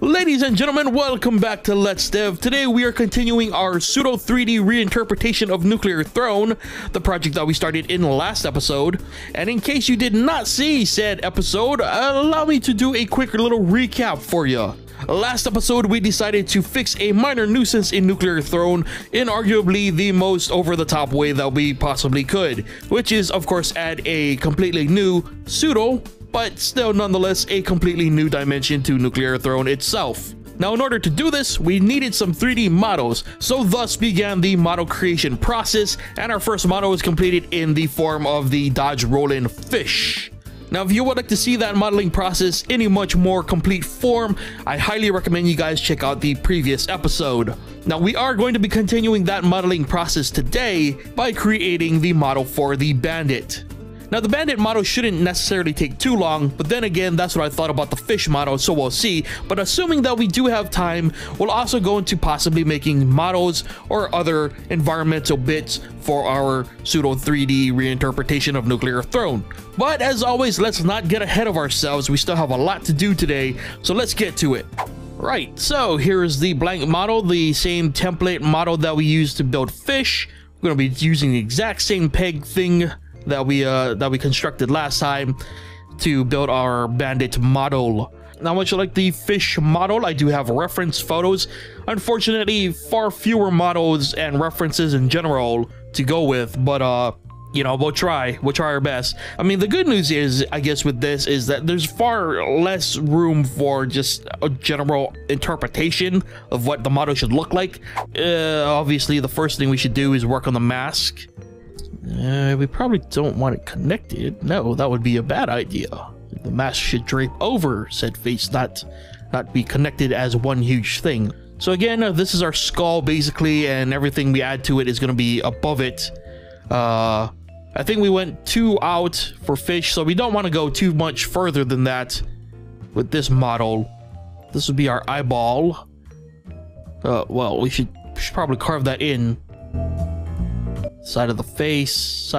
Ladies and gentlemen, welcome back to Let's Dev. Today we are continuing our pseudo 3D reinterpretation of Nuclear Throne, the project that we started in the last episode. And in case you did not see said episode, allow me to do a quick little recap for you. Last episode, we decided to fix a minor nuisance in Nuclear Throne in arguably the most over-the-top way that we possibly could, which is, of course, add a completely new pseudo, but still nonetheless a completely new dimension to Nuclear Throne itself. Now, in order to do this, we needed some 3D models, so thus began the model creation process, and our first model was completed in the form of the Dodge Rollin' Fish. Now, if you would like to see that modeling process in a much more complete form, I highly recommend you guys check out the previous episode. Now, we are going to be continuing that modeling process today by creating the model for the Bandit. Now, the Bandit model shouldn't necessarily take too long, but then again, that's what I thought about the fish model, so we'll see. But assuming that we do have time, we'll also go into possibly making models or other environmental bits for our pseudo 3D reinterpretation of Nuclear Throne. But as always, let's not get ahead of ourselves. We still have a lot to do today, so let's get to it. Right, so here is the blank model, the same template model that we used to build fish. We're going to be using the exact same peg thing that we constructed last time to build our Bandit model. Now, much like the fish model, I do have reference photos. Unfortunately, far fewer models and references in general to go with, but you know, we'll try our best. I mean, the good news is, I guess, with this is that there's far less room for just a general interpretation of what the model should look like. Obviously, the first thing we should do is work on the mask. We probably don't want it connected. No, that would be a bad idea. The mask should drape over said face, not be connected as one huge thing. So again, this is our skull basically, and everything we add to it is going to be above it. I think we went too out for fish, so we don't want to go too much further than that with this model. This would be our eyeball. Well, we should probably carve that in. Side of the face,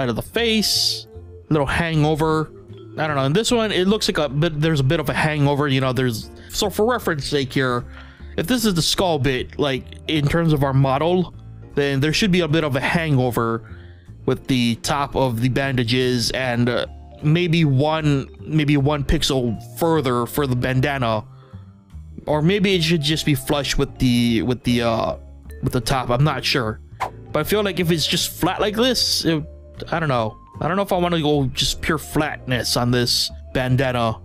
little hangover. I don't know, in this one it looks like there's a bit of a hangover, you know. So for reference sake here, if this is the skull bit, like in terms of our model, then there should be a bit of a hangover with the top of the bandages, and maybe one pixel further for the bandana, or maybe it should just be flush with the top. I'm not sure. But I feel like if it's just flat like this, I don't know. I don't know if I want to go just pure flatness on this bandana.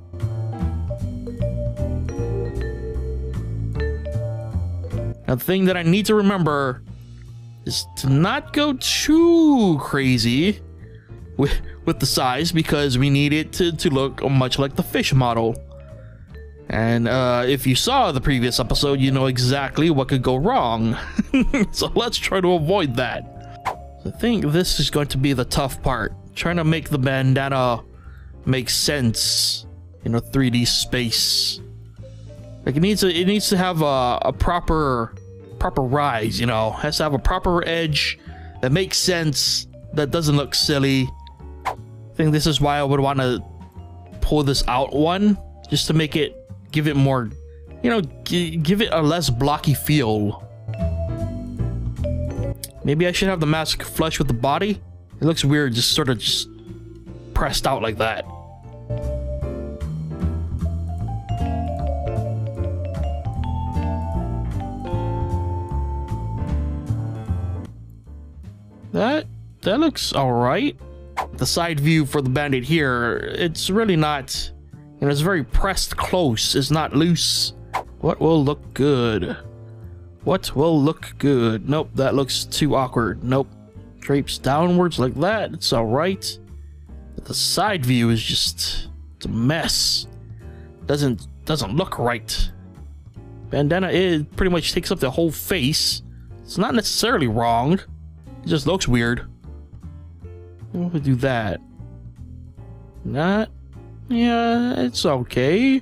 Now, the thing that I need to remember is to not go too crazy with the size, because we need it to look much like the fish model. And if you saw the previous episode, you know exactly what could go wrong. So let's try to avoid that. I think this is going to be the tough part. Trying to make the bandana make sense in a 3D space. Like it needs to have a proper rise, you know. It has to have a proper edge that makes sense, that doesn't look silly. I think this is why I would want to pull this out one, just to make it, give it more, you know, give it a less blocky feel. Maybe I should have the mask flush with the body. It looks weird, just sort of just pressed out like that. That looks all right. The side view for the Bandit here, it's really not, you know, it's very pressed close. It's not loose. What will look good? What will look good? Nope, that looks too awkward. Nope. Drapes downwards like that. It's all right. But the side view is just, it's a mess. Doesn't look right. Bandana, it pretty much takes up the whole face. It's not necessarily wrong. It just looks weird. We'll do that. Not. Yeah, it's okay.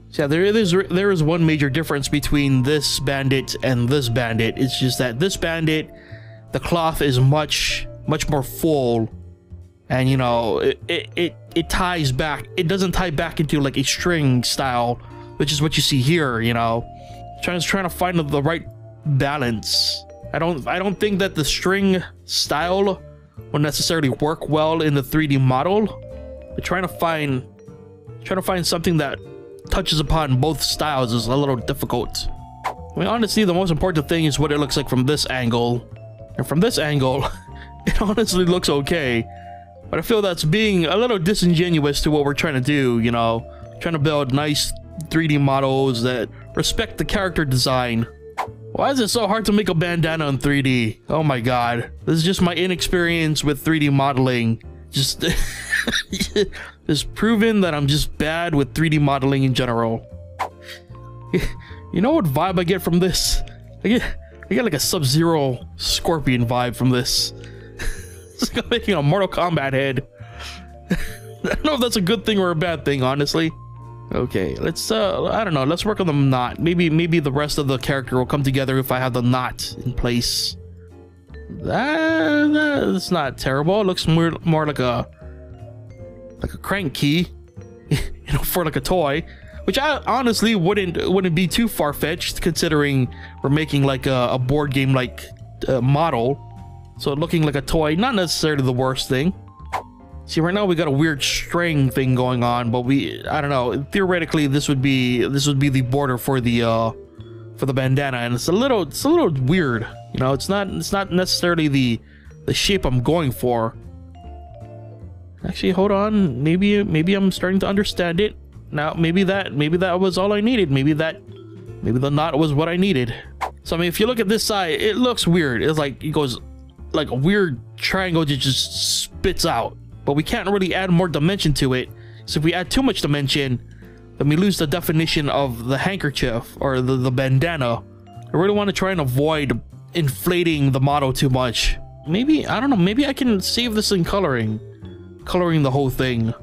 So yeah, there is one major difference between this Bandit and this Bandit. It's just that this Bandit, the cloth is much more full, and you know, it ties back. It doesn't tie back into like a string style which is what you see here, you know. Trying to find the right balance. I don't think that the string style will necessarily work well in the 3D model. But trying to find something that touches upon both styles is a little difficult. I mean, honestly, the most important thing is what it looks like from this angle. And from this angle, it honestly looks okay. But I feel that's being a little disingenuous to what we're trying to do, you know. Trying to build nice 3D models that respect the character design. Why is it so hard to make a bandana in 3D? Oh my god. This is just my inexperience with 3D modeling. Just it's proven that I'm just bad with 3D modeling in general. You know what vibe I get from this? I get like a Sub-Zero Scorpion vibe from this. It's like I'm making a Mortal Kombat head. I don't know if that's a good thing or a bad thing, honestly. Okay, let's I don't know, let's work on the knot. Maybe the rest of the character will come together if I have the knot in place. That's not terrible. It looks more like a crank key, you know, for like a toy, which I honestly wouldn't be too far-fetched considering we're making like a board game like model. So looking like a toy, not necessarily the worst thing. See, right now we got a weird string thing going on, but I don't know. Theoretically, this would be the border for the bandana, and it's a little weird. You know, it's not necessarily the shape I'm going for. Actually, hold on. Maybe I'm starting to understand it now. Maybe that was all I needed. Maybe the knot was what I needed. So I mean, if you look at this side, it looks weird. It's like it goes like a weird triangle that just spits out. But we can't really add more dimension to it. So if we add too much dimension, then we lose the definition of the handkerchief or the bandana. I really want to try and avoid inflating the model too much. Maybe, I don't know, maybe I can save this in coloring the whole thing.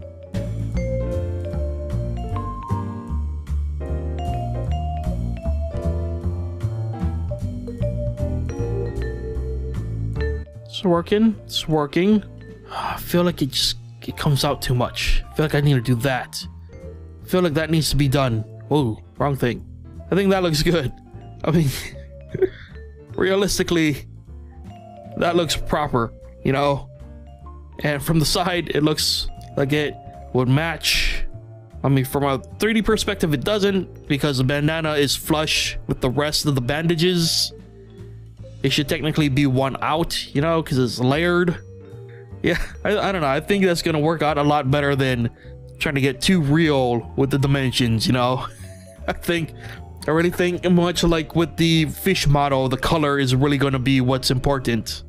It's working. I feel like it comes out too much. I feel like I need to do that. I feel like that needs to be done. Whoa, wrong thing. I think that looks good. I mean, realistically, that looks proper, you know? And from the side, it looks like it would match. I mean, from a 3D perspective, it doesn't, because the bandana is flush with the rest of the bandages. It should technically be one out, you know, because it's layered. Yeah, I don't know. I think that's going to work out a lot better than trying to get too real with the dimensions, you know? I really think much like with the fish model, the color is really going to be what's important.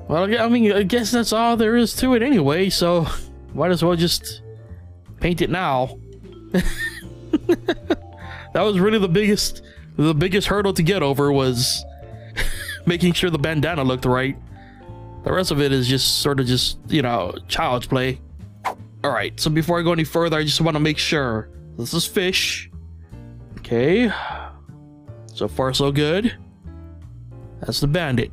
Well, I mean, I guess that's all there is to it anyway, so might as well just paint it now. That was really the biggest hurdle to get over, was making sure the bandana looked right. The rest of it is just sort of just, you know, child's play. All right, so before I go any further, I just want to make sure this is fish. Okay, so far so good. That's the bandit.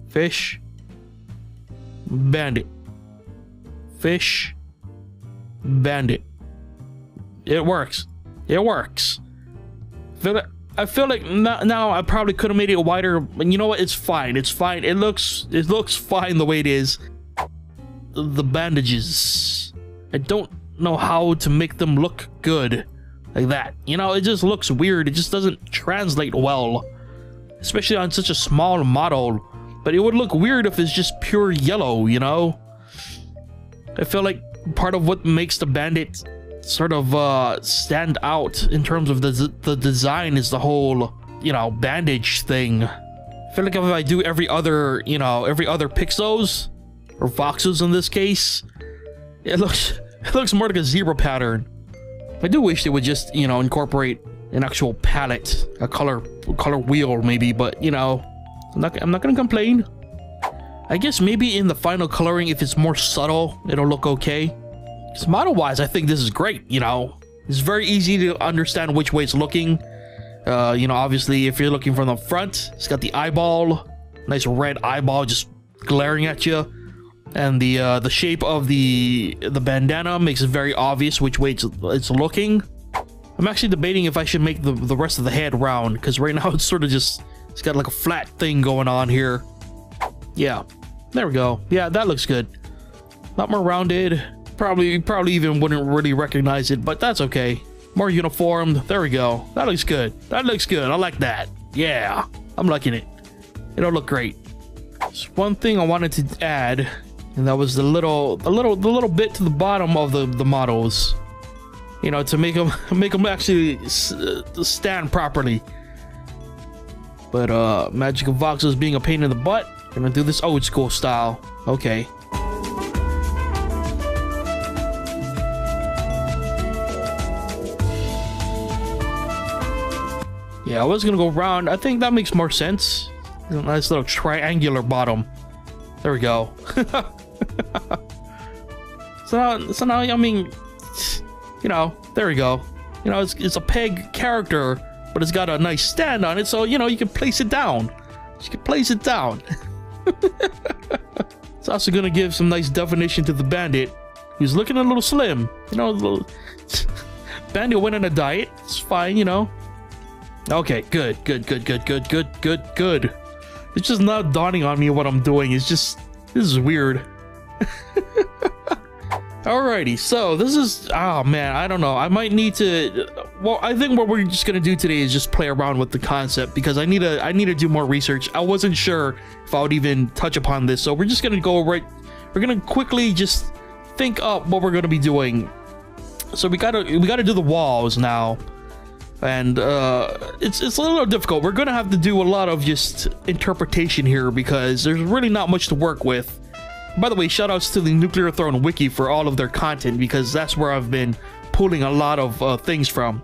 Fish, bandit, fish, bandit. It works. It works. I feel like now I probably could have made it wider, but you know what? It's fine. It's fine. It looks fine the way it is. The bandages, I don't know how to make them look good like that. You know, it just looks weird. It just doesn't translate well, especially on such a small model. But it would look weird if it's just pure yellow, you know? I feel like part of what makes the bandit sort of stand out in terms of the design is the whole, you know, bandage thing. I feel like if I do every other pixels or voxels in this case, it looks more like a zebra pattern. I do wish they would just, you know, incorporate an actual palette, a color wheel maybe, but you know, I'm not gonna complain. I guess maybe in the final coloring, if it's more subtle, it'll look okay. Because model-wise, I think this is great, you know. It's very easy to understand which way it's looking. You know, obviously, if you're looking from the front, it's got the eyeball, nice red eyeball just glaring at you. And the shape of the bandana makes it very obvious which way it's looking. I'm actually debating if I should make the rest of the head round, because right now it's sort of just, it's got like a flat thing going on here. Yeah, there we go. Yeah, that looks good. A lot more rounded. Probably even wouldn't really recognize it, but that's okay. More uniformed. There we go. That looks good. That looks good. I like that. Yeah, I'm liking it. It'll look great. There's one thing I wanted to add, and that was the little bit to the bottom of the models. You know, to make them actually stand properly. But Magical Voxels being a pain in the butt, gonna do this old school style. Okay. Yeah, I was gonna go round. I think that makes more sense. A nice little triangular bottom. There we go. So now, I mean, you know, there we go. You know, it's a peg character, but it's got a nice stand on it, so you know you can place it down. You can place it down. It's also gonna give some nice definition to the Bandit, who's looking a little slim. You know, Bandit went on a diet. It's fine, you know. Okay, good. It's just not dawning on me what I'm doing. It's just, this is weird. Alrighty, so this is, oh man, I don't know. I might need to, well, I think what we're just gonna do today is just play around with the concept, because I need to do more research. I wasn't sure if I would even touch upon this, so we're just gonna go right, we're gonna quickly just think up what we're gonna be doing. So we gotta do the walls now. And it's a little difficult. We're gonna have to do a lot of just interpretation here, because there's really not much to work with. By the way, shoutouts to the Nuclear Throne wiki for all of their content, because that's where I've been pulling a lot of things from.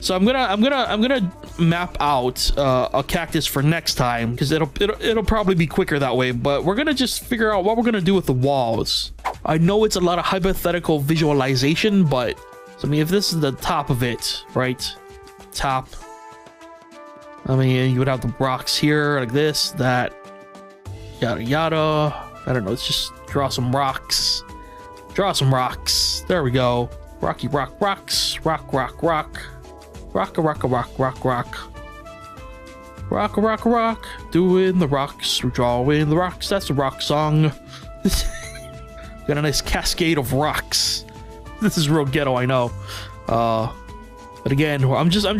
So I'm gonna map out a cactus for next time, because it'll probably be quicker that way. But we're gonna just figure out what we're gonna do with the walls. I know it's a lot of hypothetical visualization, but so, I mean, if this is the top of it, right? Top. I mean, you would have the rocks here like this, that, yada yada. I don't know, let's just draw some rocks. Draw some rocks. There we go. Rocky rock rocks. Rock rock rock. Rock rock rock rock rock. Rock rock rock. Doing the rocks. We're drawing the rocks. That's the rock song. Got a nice cascade of rocks. This is real ghetto, I know. But again, I'm just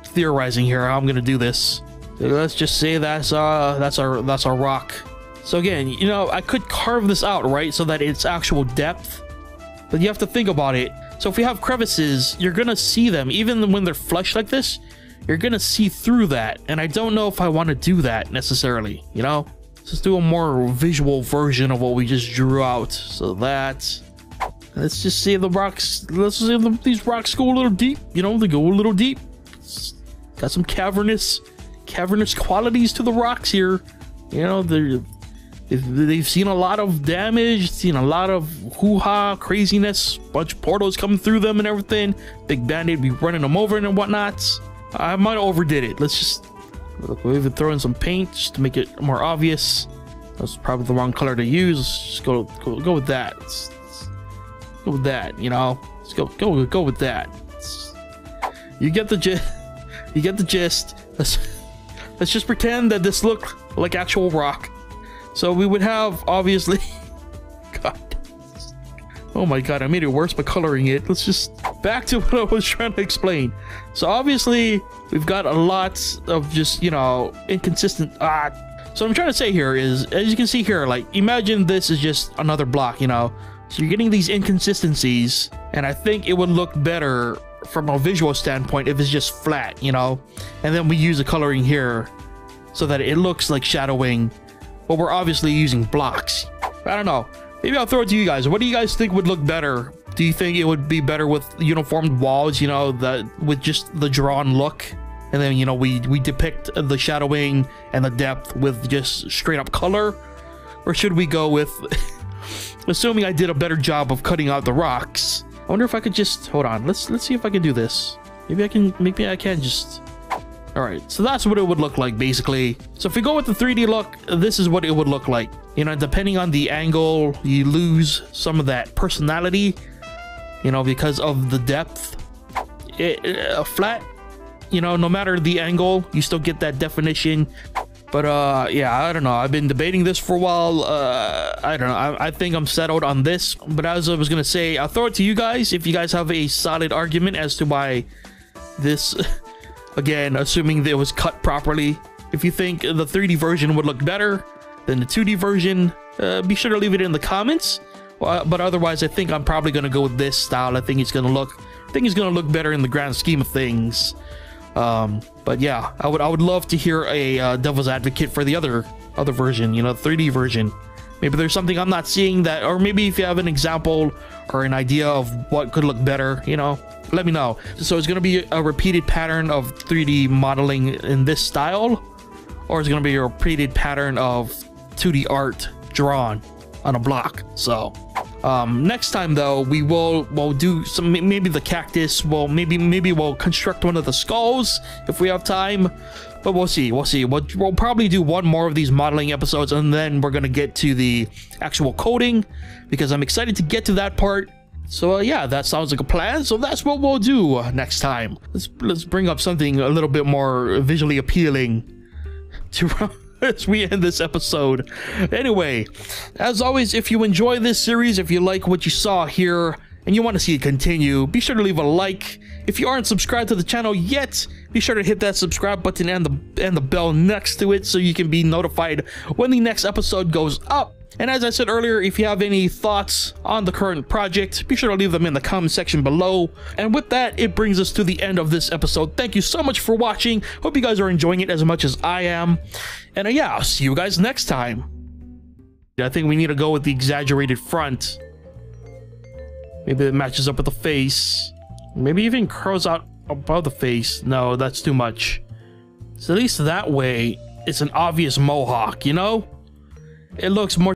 theorizing here how I'm gonna do this. So let's just say that's our rock. So again, you know, I could carve this out, right, so that it's actual depth, but you have to think about it. So if we have crevices, you're gonna see them even when they're flush like this. You're gonna see through that, and I don't know if I want to do that necessarily. You know, let's do a more visual version of what we just drew out. So that. Let's just see the rocks. Let's see these rocks go a little deep. You know, they go a little deep. Got some cavernous qualities to the rocks here. You know, they've seen a lot of damage, seen a lot of hoo-ha craziness, bunch of portals coming through them and everything. Big Bandit be running them over and whatnot. I might have overdid it. Let's just look, we'll even throw in some paint just to make it more obvious. That's probably the wrong color to use. Let's just go with that. Let's go with that, you know. Let's go with that. You get the gist. You get the gist. Let's just pretend that this looked like actual rock. So we would have, obviously, God, oh my God, I made it worse by coloring it. Let's just back to what I was trying to explain. So obviously we've got a lot of just, you know, inconsistent. So what I'm trying to say here is, as you can see here, like, imagine this is just another block, you know. So you're getting these inconsistencies, and I think it would look better from a visual standpoint if it's just flat, you know. And then we use the coloring here so that it looks like shadowing, but we're obviously using blocks. I don't know. Maybe I'll throw it to you guys. What do you guys think would look better? Do you think it would be better with uniformed walls, you know, that with just the drawn look, and then, you know, we depict the shadowing and the depth with just straight up color? Or should we go with assuming I did a better job of cutting out the rocks? I wonder if I could just hold on. Let's see if I can do this. Maybe I can just All right, so that's what it would look like basically. So if we go with the 3D look, this is what it would look like. You know, depending on the angle, you lose some of that personality, you know, because of the depth. Flat, you know, no matter the angle, you still get that definition. But yeah, I don't know. I've been debating this for a while. I don't know. I think I'm settled on this. But as I was gonna say, I'll throw it to you guys if you guys have a solid argument as to why this, again, assuming that it was cut properly, if you think the 3D version would look better than the 2D version, be sure to leave it in the comments. But otherwise, I think I'm probably gonna go with this style. I think it's gonna look better in the grand scheme of things. But yeah, I would love to hear a devil's advocate for the other version, you know, the 3D version. Maybe there's something I'm not seeing that, or maybe if you have an example or an idea of what could look better, you know, let me know. So it's gonna be a repeated pattern of 3D modeling in this style, or it's gonna be a repeated pattern of 2D art drawn on a block. So next time though, we'll do some, maybe the cactus, maybe we'll construct one of the skulls if we have time, but we'll see. We'll probably do one more of these modeling episodes, and then we're gonna get to the actual coding, because I'm excited to get to that part. So yeah, that sounds like a plan. So that's what we'll do next time. Let's bring up something a little bit more visually appealing to as we end this episode. Anyway, as always, if you enjoy this series, if you like what you saw here and you want to see it continue, be sure to leave a like. If you aren't subscribed to the channel yet, be sure to hit that subscribe button and the bell next to it so you can be notified when the next episode goes up. And as I said earlier, if you have any thoughts on the current project, be sure to leave them in the comment section below. And with that, it brings us to the end of this episode. Thank you so much for watching. Hope you guys are enjoying it as much as I am. And yeah, I'll see you guys next time. I think we need to go with the exaggerated front. Maybe it matches up with the face. Maybe even curls out above the face. No, that's too much. So at least that way, it's an obvious mohawk, you know? It looks more